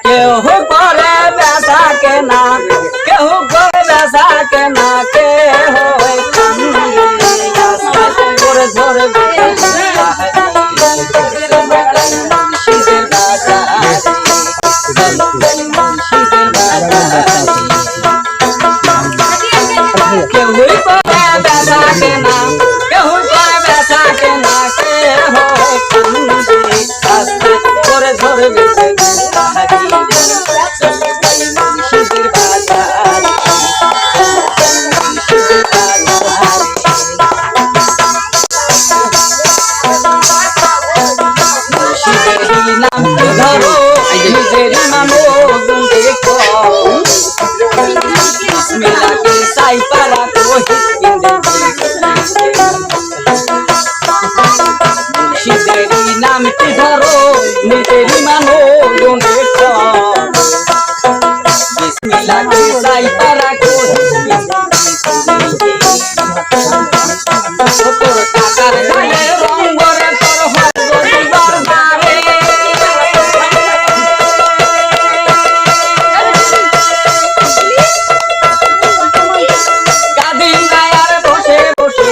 কেউ করে বেচা কেনা, কেউ করে বেচা কেনা, কেহ করে ধরবে শীতের বাজার, শীতের বাজার। কেউই করে বেচা কেনা, কেউ করে বেচা কেনা, কেহ রাস্তা করে ধরবে শীতের বাজার, শীতের বাজার। শীতের নাম ধরো নিজের নামও দেখো, বিসমিল্লাহকে সাইপারা শীতের নামটি ধরো নিজের নামও দেখো, বিসমিল্লাহকে সাইপারা তোর টাকার গায়ে রং করে তোর হজবার বারে, কাদিন আর বসে বসে,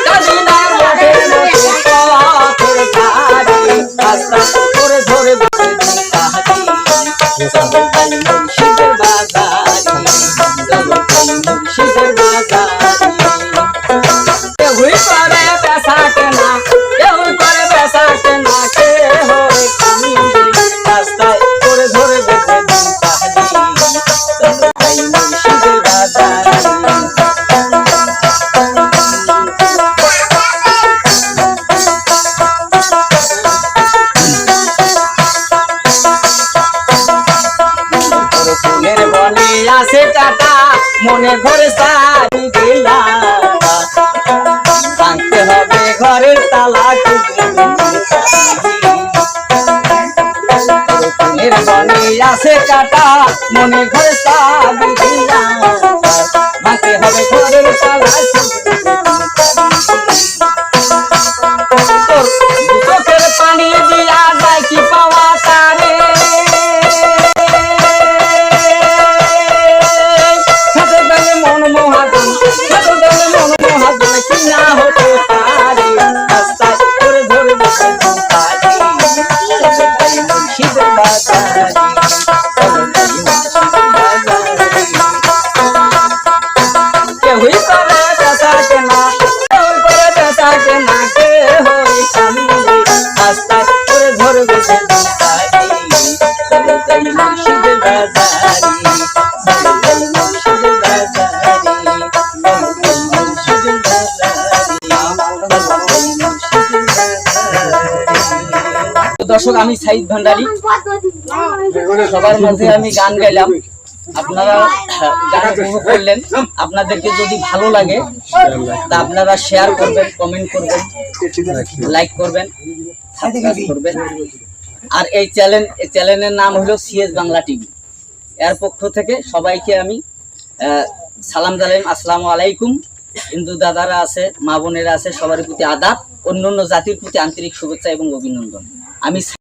কাদিন আর বসে বসে পথের ধারে রাস্তা করে ধরে বসে শীতের বাজার, শীতের বাজার। কেউই করে বেচা কেনা, কেউ করে বেচা কেনা, কেহ রাস্তায় করে ধরে বেঁচে শীতের বাজার। ফুলের বনে আছে টাটা, মনে ঘরে সারি দিলা, ভাঙতে হবে ঘরের তালা। ফুলের বনে আছে কাটা, মনে ঘরে সারি দিলা, ভাঙতে হবে ঘরের তালা। তোর চোখের পানি দিয়া যায় কি পাওয়া তারে, মন মহাজন, মন মহাজন কি না হতে পারে রাস্তায় করে ধরে বসে শীতের বাজার, কেউই করে বেচা কেনা, কেউ করে বেচা কেনা, কেহ রাস্তায় করে ধরে বসে শীতের বাজার, শীতের বাজার। দর্শক, আমি সাইদ ভান্ডারী, সবার মাঝে আমি গান গাইলাম, আপনারা গান উপভোগ করলেন। আপনাদেরকে যদি ভালো লাগে তা আপনারা শেয়ার করবেন, কমেন্ট করবেন, লাইক করবেন, সাবস্ক্রাইব করবেন। আর এই চ্যানেলের নাম হলো সিএস বাংলা টিভি। এর পক্ষ থেকে সবাইকে আমি সালাম জানাই, আসসালামু আলাইকুম। হিন্দু দাদারা আছে, মা বোনেরা আছে, সবার প্রতি আদাব, অন্য জাতির প্রতি আন্তরিক শুভেচ্ছা এবং অভিনন্দন। আমি